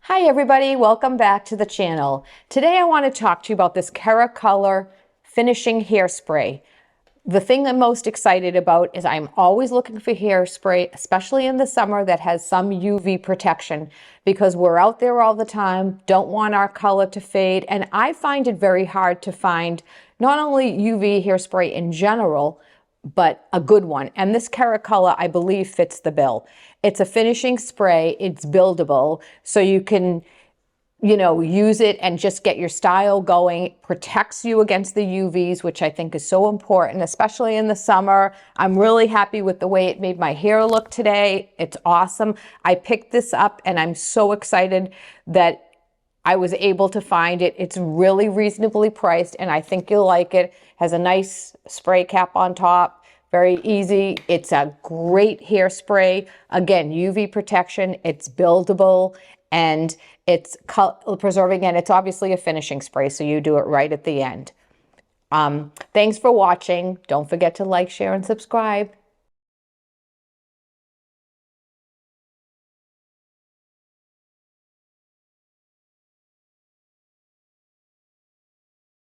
Hi everybody, welcome back to the channel. Today I want to talk to you about this KERACOLOR finishing hairspray. The thing I'm most excited about is I'm always looking for hairspray, especially in the summer, that has some UV protection because we're out there all the time, don't want our color to fade, and I find it very hard to find not only UV hairspray in general, but a good one. And this KERACOLOR, I believe, fits the bill. It's a finishing spray, it's buildable, so you can use it and just get your style going. It protects you against the UVs, which I think is so important, especially in the summer. I'm really happy with the way it made my hair look today. It's awesome. I picked this up and I'm so excited that I was able to find it. It's really reasonably priced and I think you'll like it. Has a nice spray cap on top. Very easy. It's a great hairspray. Again, UV protection. It's buildable and it's preserving, and it's obviously a finishing spray, so you do it right at the end. Thanks for watching. Don't forget to like, share, and subscribe.